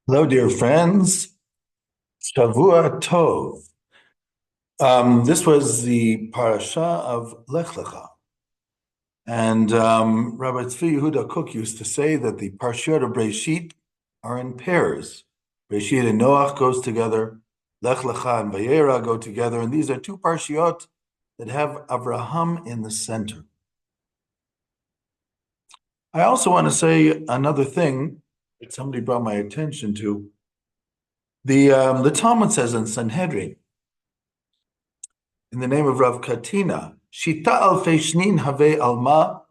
Hello, dear friends. Shavua Tov. This was the parsha of Lech lecha. And Rabbi Tzvi Yehuda Kook used to say that the parshiot of Breshit are in pairs. Breshit and Noach goes together. Lech lecha and Vayera go together. And these are two parshiot that have Avraham in the center. I also want to say another thing that somebody brought my attention to. The Talmud says in Sanhedrin, in the name of Rav Katina, Shita alfei shnin have alma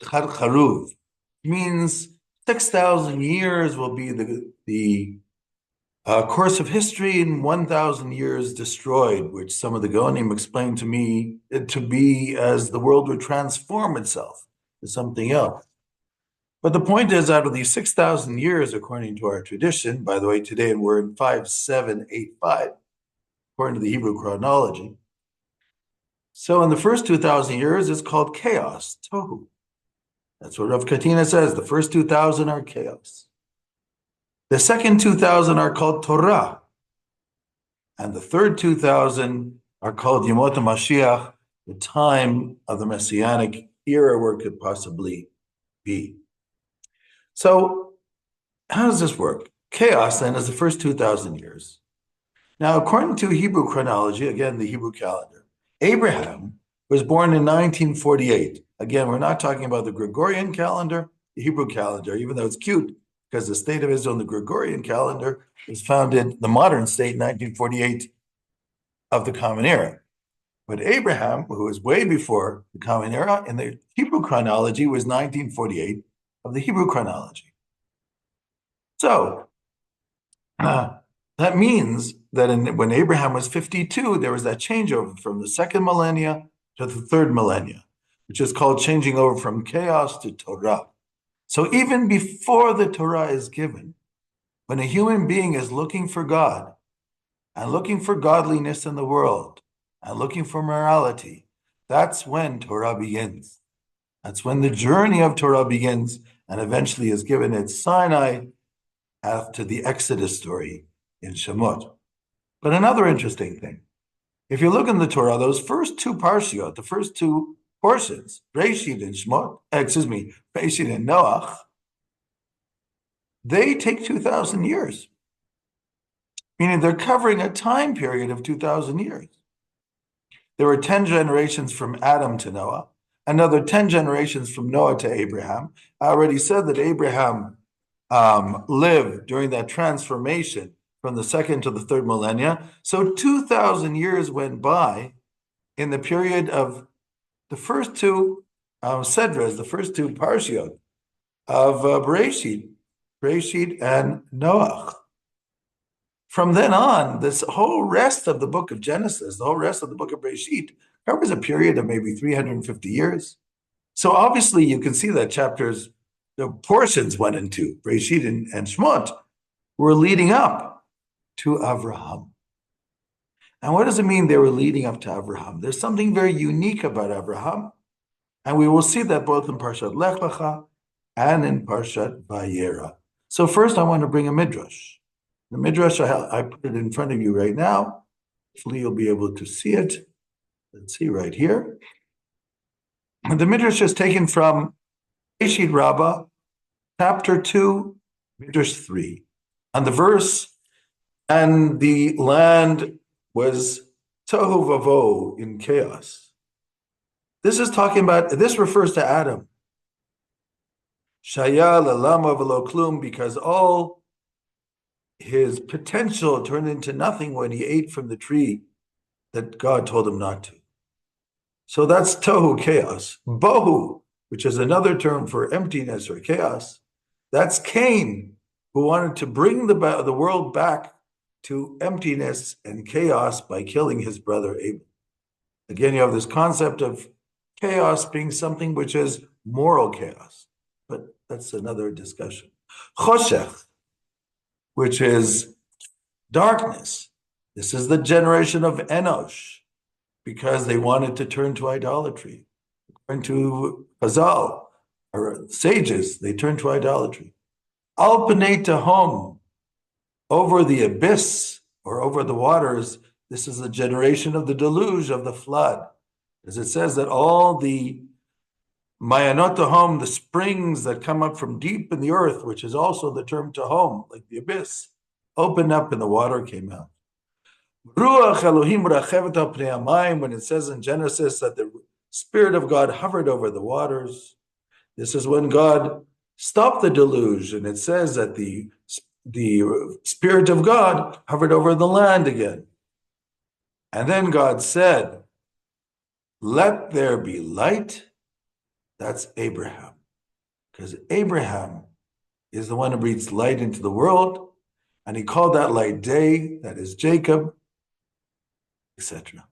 charuv, means 6,000 years will be the course of history, and 1,000 years destroyed, which some of the Gaonim explained to me to be as the world would transform itself to something else. But the point is, out of these 6,000 years, according to our tradition, by the way, today we're in 5785, according to the Hebrew chronology. So in the first 2,000 years, it's called chaos, tohu. That's what Rav Katina says. The first 2,000 are chaos. The second 2,000 are called Torah. And the third 2,000 are called Yemot HaMashiach, the time of the Messianic era where it could possibly be. So how does this work? Chaos then is the first 2,000 years. Now, according to Hebrew chronology, again, the Hebrew calendar, Abraham was born in 1948. Again, we're not talking about the Gregorian calendar, the Hebrew calendar, even though it's cute because the state of Israel in the Gregorian calendar was founded, the modern state, in 1948 of the Common Era. But Abraham, who was way before the Common Era, in the Hebrew chronology was 1948 of the Hebrew chronology. So that means that when Abraham was 52, there was that changeover from the second millennia to the third millennia, which is called changing over from chaos to Torah. So even before the Torah is given, when a human being is looking for God and looking for godliness in the world and looking for morality, that's when Torah begins. That's when the journey of Torah begins and eventually is given at Sinai after the Exodus story in Shemot. But another interesting thing, if you look in the Torah, those first two parshiot, the first two portions, Breshit and Breshit and Noach, they take 2,000 years, meaning they're covering a time period of 2,000 years. There were 10 generations from Adam to Noah, another 10 generations from Noah to Abraham. I already said that Abraham lived during that transformation from the second to the third millennia. So 2,000 years went by in the period of the first two Sedras, the first two Parshiot of Bereshit and Noach. From then on, this whole rest of the book of Genesis, the whole rest of the book of Bereshit, covers a period of maybe 350 years. So obviously you can see that chapters, the portions 1 and 2, Bereshit and Shemot, were leading up to Avraham. And what does it mean they were leading up to Avraham? There's something very unique about Avraham, and we will see that both in Parshat Lech lecha and in Parshat Vayera. So first I want to bring a midrash. The midrash, I put it in front of you right now. Hopefully you'll be able to see it. Let's see right here. And the midrash is taken from Bereshit Rabbah, chapter 2, midrash 3. On the verse, and the land was tohu vavo, in chaos. This is talking about, this refers to Adam. Shaya lelama velo klum, because all his potential turned into nothing when he ate from the tree that God told him not to. So that's tohu, chaos. Bohu, which is another term for emptiness or chaos, that's Cain, who wanted to bring the world back to emptiness and chaos by killing his brother Abel. Again, you have this concept of chaos being something which is moral chaos, but that's another discussion. Choshech, which is darkness. This is the generation of Enosh, because they wanted to turn to idolatry. According to Chazal, or sages, they turned to idolatry. Al Pnei Tehom, over the abyss or over the waters, this is the generation of the deluge, of the flood. As it says that all the Mayanot Tahom, the springs that come up from deep in the earth, which is also the term Tahom, like the abyss, opened up and the water came out. Ruach Elohim rachevet al pnei hamayim, when it says in Genesis that the Spirit of God hovered over the waters, this is when God stopped the deluge, and it says that the Spirit of God hovered over the land again. And then God said, let there be light. That's Abraham. Because Abraham is the one who breathes light into the world, and he called that light day, that is Jacob, etc.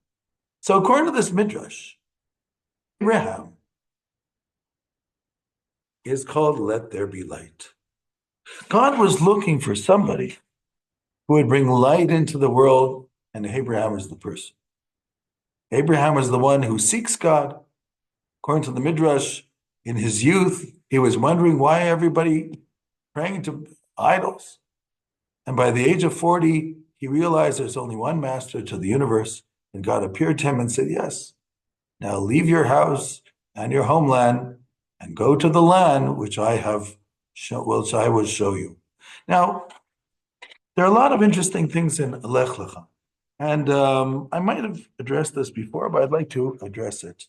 So according to this midrash, Abraham is called let there be light. God was looking for somebody who would bring light into the world, and Abraham is the person. Abraham is the one who seeks God. According to the midrash, in his youth, he was wondering why everybody praying to idols. And by the age of 40, he realized there's only one master to the universe, and God appeared to him and said, yes, now leave your house and your homeland and go to the land which I will show you. Now, there are a lot of interesting things in Lech lecha. And I might have addressed this before, but I'd like to address it.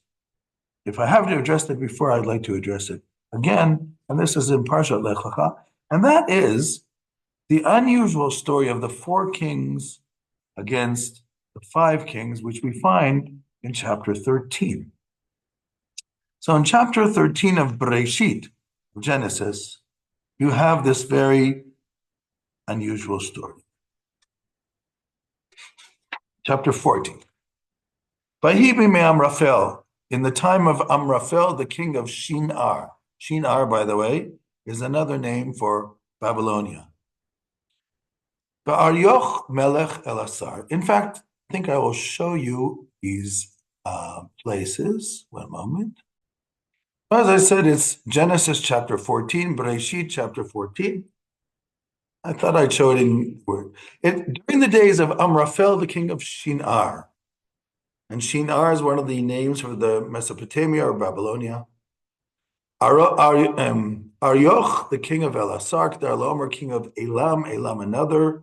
If I haven't addressed it before, I'd like to address it again. And this is in parsha Lech lecha. And that is the unusual story of the 4 kings against the 5 kings, which we find in chapter 13. So in chapter 13 of Bereshit, Genesis, you have this very unusual story. Chapter 14. Vahibi me Amraphel, in the time of Amraphel, the king of Shinar. Shinar, by the way, is another name for Babylonia. Ba'aryoch melech elasar. In fact, I think I will show you these places. One moment. As I said, it's Genesis chapter 14, Bereshit chapter 14. I thought I'd show it in word. During the days of Amraphel, the king of Shinar, and Shinar is one of the names for the Mesopotamia or Babylonia. Arioch, the king of Elasar, Kedarlaomer, king of Elam, Elam another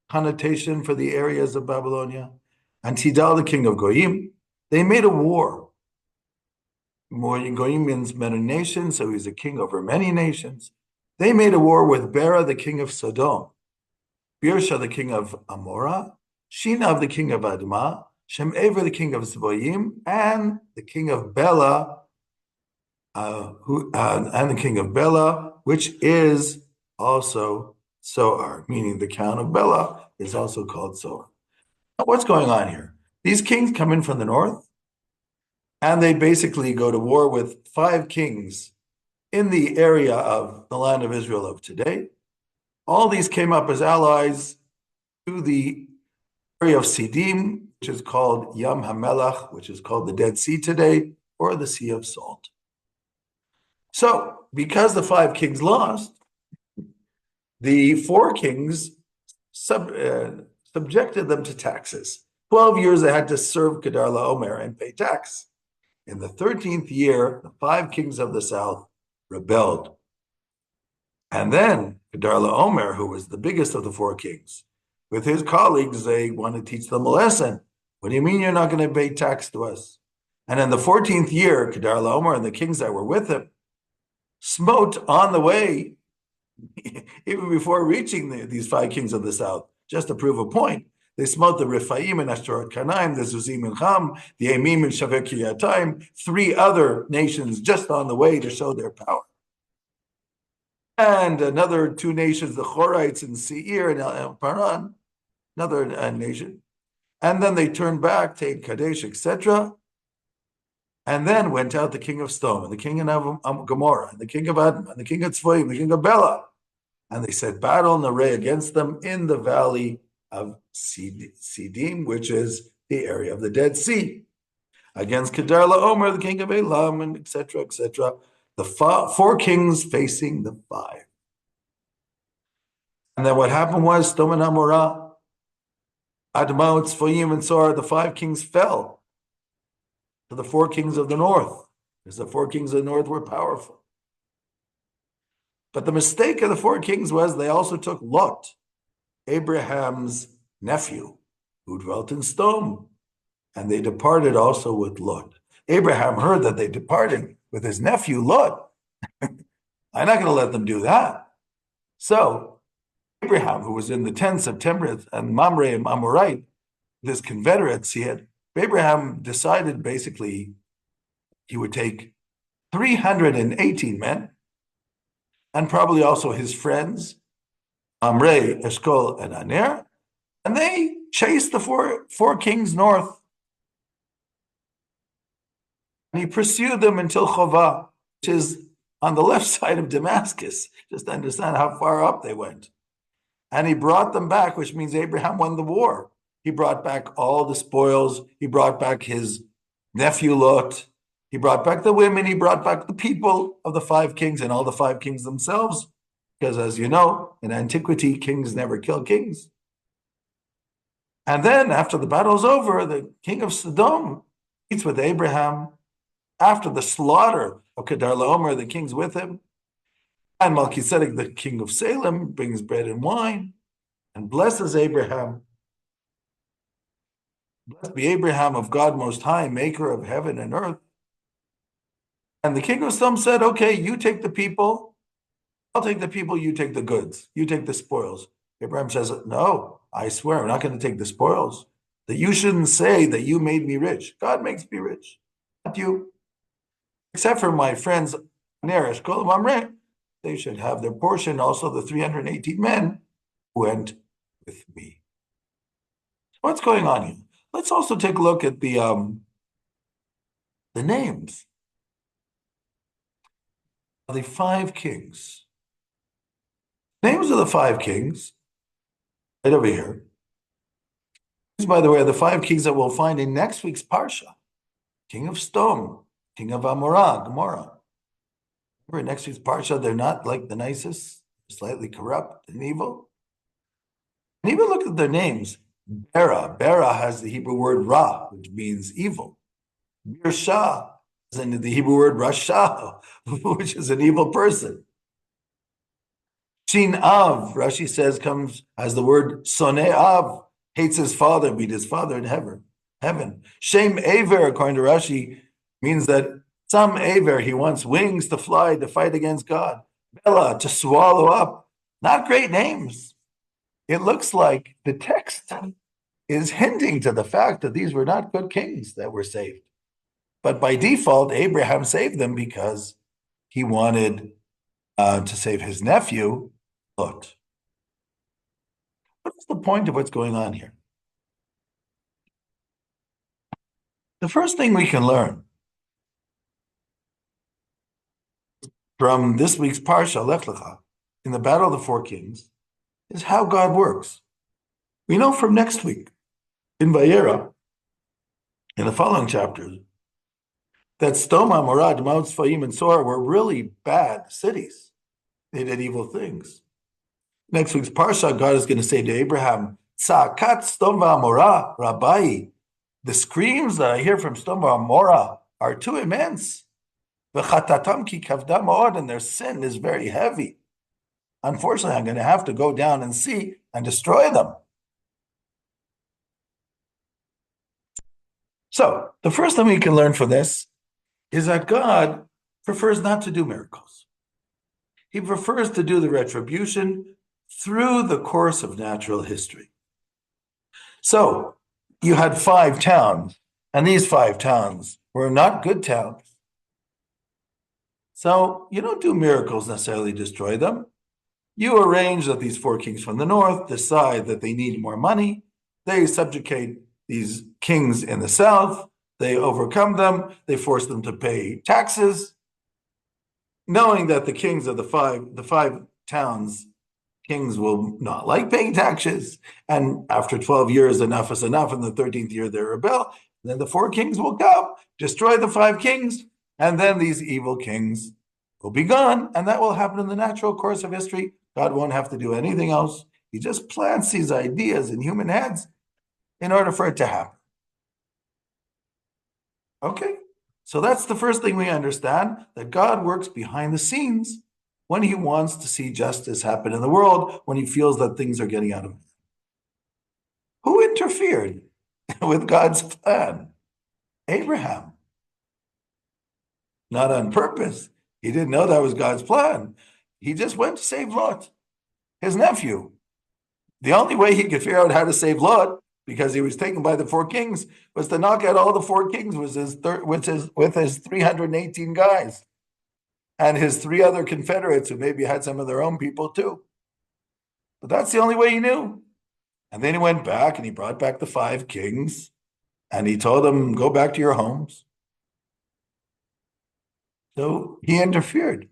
connotation for the areas of Babylonia, and Tidal, the king of Goyim. They made a war. Goyim means many nations, so he's a king over many nations. They made a war with Bera, the king of Sodom, Birsha, the king of Amorah, Shinav, the king of Admah, Shemever, the king of Zeboyim, and the king of Bela, and the king of Bela, which is also Soar, meaning the count of Bela is also called Soar. Now, what's going on here? These kings come in from the north, and they basically go to war with 5 kings in the area of the land of Israel of today. All these came up as allies to the area of Sidim, which is called Yam HaMelach, which is called the Dead Sea today, or the Sea of Salt. So, because the 5 kings lost, the 4 kings subjected them to taxes. 12 years they had to serve Kedarlaomer and pay tax. In the 13th year, the 5 kings of the south rebelled. And then Kedarlaomer, who was the biggest of the 4 kings, with his colleagues, they want to teach them a lesson. What do you mean you're not going to pay tax to us? And in the 14th year, Kedarlaomer and the kings that were with him smote on the way, even before reaching these 5 kings of the south, just to prove a point. They smote the Rephaim and Ashtoreth Kanaim, the Zuzim and Cham, the Emim and Shaveh Kiryatayim, 3 other nations just on the way to show their power. And another 2 nations, the Chorites and Seir and Paran, another nation. And then they turned back, Tain Kadesh, etc. And then went out the king of Sodom, and the king of Gomorrah, and the king of Admah, and the king of Tzvoim, the king of Bela. And they set battle and array against them in the valley of Sidim, which is the area of the Dead Sea, against Kedarlaomer, the king of Elam, and etc., etc. The 4 kings facing the 5. And then what happened was, Sodom and Amorah, Admah, Tzfoyim, and Sor, the 5 kings fell to the 4 kings of the north, because the 4 kings of the north were powerful. But the mistake of the 4 kings was they also took Lot, Abraham's nephew, who dwelt in Sodom, and they departed also with Lot. Abraham heard that they departed with his nephew Lot. I'm not going to let them do that. So Abraham, who was in the tents of Timnath and Mamre and Amorite, his confederates, Abraham decided basically he would take 318 men, and probably also his friends, Mamre, Eshkol, and Aner, and they chased the four kings north. And he pursued them until Chovah, which is on the left side of Damascus, just to understand how far up they went. And he brought them back, which means Abraham won the war. He brought back all the spoils. He brought back his nephew Lot. He brought back the women. He brought back the people of the 5 kings and all the 5 kings themselves. Because as you know, in antiquity, kings never kill kings. And then after the battle's over, the king of Sodom meets with Abraham. After the slaughter of Kedar-Laomer, the king's with him. And Melchizedek, the king of Salem, brings bread and wine and blesses Abraham. Blessed be Abraham of God Most High, maker of heaven and earth. And the king of Sodom said, okay, you take the people, I'll take the people, you take the goods, you take the spoils. Abraham says, no, I swear I'm not going to take the spoils. That you shouldn't say that you made me rich. God makes me rich, not you. Except for my friends, Neresh, Kol Mamre, they should have their portion, also the 318 men who went with me. What's going on here? Let's also take a look at the names of the 5 kings. Names of the 5 kings, right over here. These, by the way, are the 5 kings that we'll find in next week's parsha. King of Sodom, king of Gomorrah. Remember, next week's parsha, they're not like the nicest, slightly corrupt and evil. And even look at their names. Bera has the Hebrew word ra, which means evil. Birsha is in the Hebrew word rasha, which is an evil person. Shin Av, Rashi says, comes as the word Sonei Av, hates his father, beat his father in heaven. Shem Aver, according to Rashi, means that some Aver, he wants wings to fly, to fight against God. Bela, to swallow up. Not great names. It looks like the text is hinting to the fact that these were not good kings that were saved. But by default, Abraham saved them because he wanted to save his nephew, Lot. What's the point of what's going on here? The first thing we can learn from this week's parsha, Lech lecha, in the battle of the 4 kings, is how God works. We know from next week, in Vayera, in the following chapters, that Sodom, Amorah, Admah, Tzfoyim, and Sor were really bad cities. They did evil things. Next week's parsha, God is going to say to Abraham, Tza'akat Sodom v'Amorah, Rabbi, the screams that I hear from Sodom v'Amorah are too immense. V'chatatam ki kavda ma'od, and their sin is very heavy. Unfortunately, I'm going to have to go down and see and destroy them. So, the first thing we can learn from this is that God prefers not to do miracles. He prefers to do the retribution through the course of natural history. So, you had 5 towns, and these 5 towns were not good towns. So, you don't do miracles necessarily destroy them. You arrange that these 4 kings from the north decide that they need more money. They subjugate these kings in the south. They overcome them. They force them to pay taxes, knowing that the kings of the five towns, kings will not like paying taxes. And after 12 years, enough is enough. In the 13th year, they rebel. Then the 4 kings will come, destroy the 5 kings, and then these evil kings will be gone. And that will happen in the natural course of history. God won't have to do anything else. He just plants these ideas in human heads in order for it to happen. Okay? So that's the first thing we understand, that God works behind the scenes when he wants to see justice happen in the world, when he feels that things are getting out of hand. Who interfered with God's plan? Abraham. Not on purpose. He didn't know that was God's plan. He just went to save Lot, his nephew. The only way he could figure out how to save Lot, because he was taken by the four kings, was to knock out all the four kings with his 318 guys and his three other confederates who maybe had some of their own people too. But that's the only way he knew. And then he went back and he brought back the five kings and he told them, go back to your homes. So he interfered.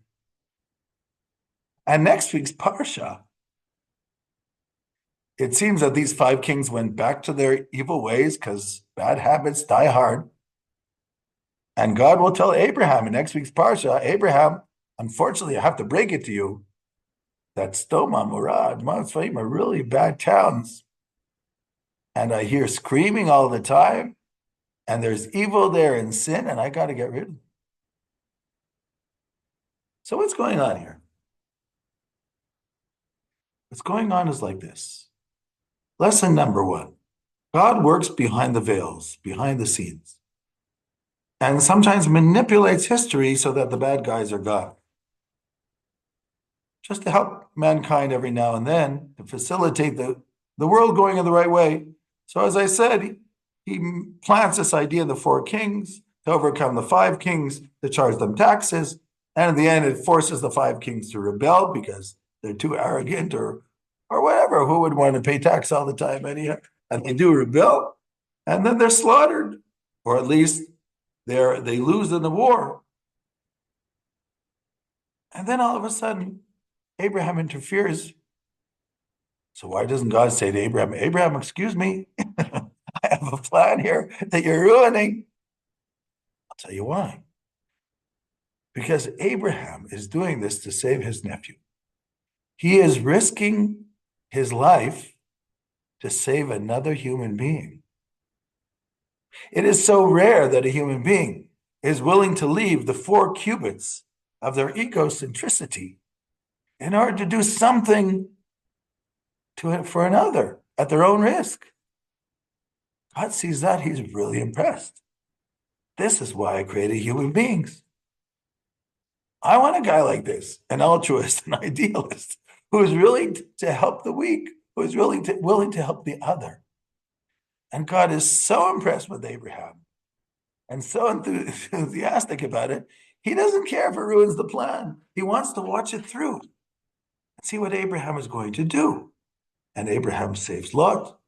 And next week's parsha, it seems that these five kings went back to their evil ways because bad habits die hard. And God will tell Abraham in next week's parsha, Abraham, unfortunately, I have to break it to you, that Stoma, Murad, Matzvaim are really bad towns. And I hear screaming all the time, and there's evil there and sin, and I got to get rid of them. So what's going on here? What's going on is like this. Lesson number one, God works behind the veils, behind the scenes, and sometimes manipulates history so that the bad guys are God. Just to help mankind every now and then, to facilitate the world going in the right way. So as I said, he plants this idea in the four kings to overcome the five kings, to charge them taxes, and in the end, it forces the five kings to rebel because they're too arrogant or whatever. Who would want to pay tax all the time anyhow? And they do rebel, and then they're slaughtered, or at least they lose in the war. And then all of a sudden, Abraham interferes. So why doesn't God say to Abraham, Abraham, excuse me, I have a plan here that you're ruining? I'll tell you why. Because Abraham is doing this to save his nephew. He is risking his life to save another human being. It is so rare that a human being is willing to leave the 4 cubits of their egocentricity in order to do something for another at their own risk. God sees that, he's really impressed. This is why I created human beings. I want a guy like this, an altruist, an idealist, who is willing to help the weak, who is willing to help the other. And God is so impressed with Abraham and so enthusiastic about it, he doesn't care if it ruins the plan. He wants to watch it through and see what Abraham is going to do. And Abraham saves Lot.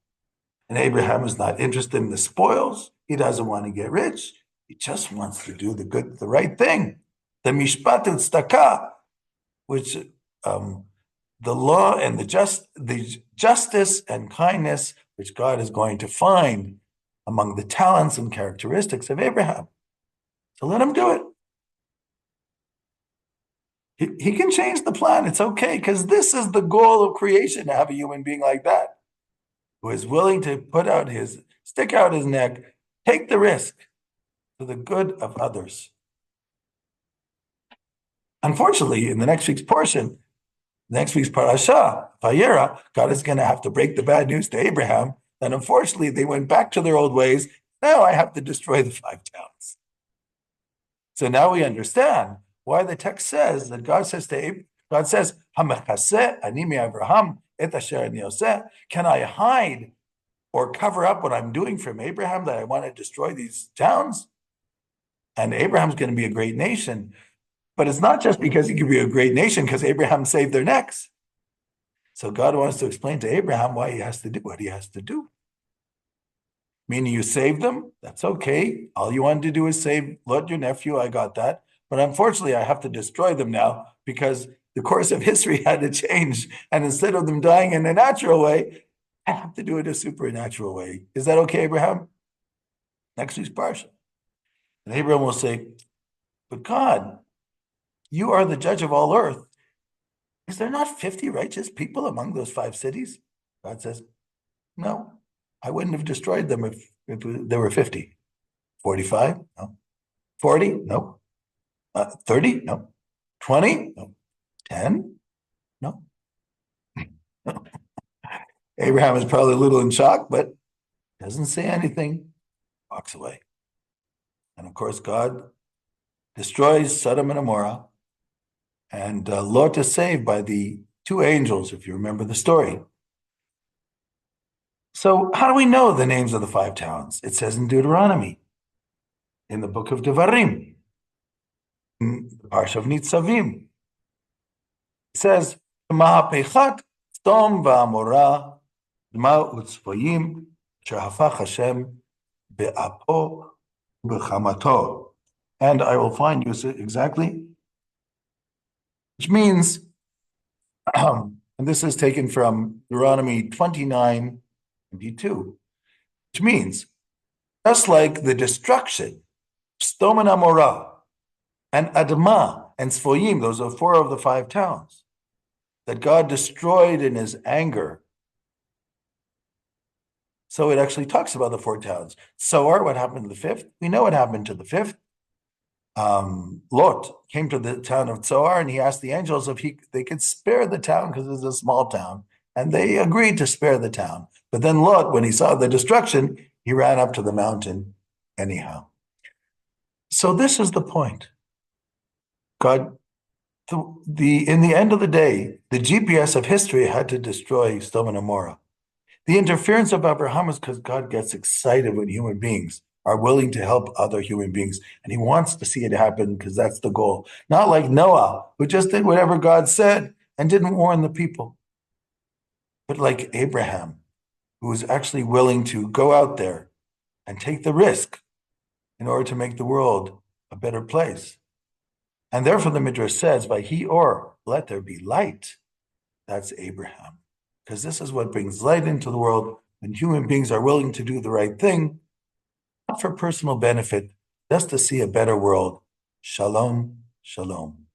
And Abraham is not interested in the spoils. He doesn't want to get rich. He just wants to do the right thing. The mishpat tzedakah, which the law and the justice and kindness which God is going to find among the talents and characteristics of Abraham. So let him do it. He can change the plan. It's okay, because this is the goal of creation, to have a human being like that, who is willing to stick out his neck, take the risk for the good of others. Unfortunately, in the next week's portion, next week's parasha, Vayera, God is going to have to break the bad news to Abraham that unfortunately they went back to their old ways. Now I have to destroy the 5 towns. So now we understand why the text says that God says to Abraham, God says, Abraham, can I hide or cover up what I'm doing from Abraham, that I want to destroy these towns? And Abraham's going to be a great nation. But it's not just because he could be a great nation, because Abraham saved their necks. So God wants to explain to Abraham why he has to do what he has to do. Meaning you saved them, that's okay. All you wanted to do is save Lot, your nephew, I got that. But unfortunately, I have to destroy them now because the course of history had to change. And instead of them dying in a natural way, I have to do it a supernatural way. Is that okay, Abraham? Next week's parsha. And Abraham will say, but God, you are the judge of all earth. Is there not 50 righteous people among those 5 cities? God says, no, I wouldn't have destroyed them if there were 50. 45? No. 40? No. 30? No. 20? No. 10? No. Abraham is probably a little in shock, but doesn't say anything, walks away. And of course, God destroys Sodom and Gomorrah, and Lot is saved by the 2 angels, if you remember the story. So how do we know the names of the 5 towns? It says in Deuteronomy, in the book of Devarim, in the parsha of Nitzavim. It says, Mahapechat Sdom va'Amorah Dma u'Tzvoyim shehapach Hashem be'apo u'bechamato. And I will find you exactly, which means, and this is taken from Deuteronomy 29:22, which means, just like the destruction, Sdom and Amorah, and Admah and Tzvoyim, those are 4 of the 5 towns that God destroyed in his anger. So it actually talks about the 4 towns. Zoar, what happened to the 5th? We know what happened to the 5th. Lot came to the town of Zoar, and he asked the angels if they could spare the town because it's a small town, and they agreed to spare the town. But then Lot, when he saw the destruction, he ran up to the mountain anyhow. So this is the point. God, in the end of the day, the GPS of history had to destroy Sodom and Gomorrah. The interference of Abraham is because God gets excited when human beings are willing to help other human beings, and he wants to see it happen because that's the goal. Not like Noah, who just did whatever God said and didn't warn the people, but like Abraham, who was actually willing to go out there and take the risk in order to make the world a better place. And therefore the Midrash says, by he or let there be light. That's Abraham. Because this is what brings light into the world when human beings are willing to do the right thing, not for personal benefit, just to see a better world. Shalom, shalom.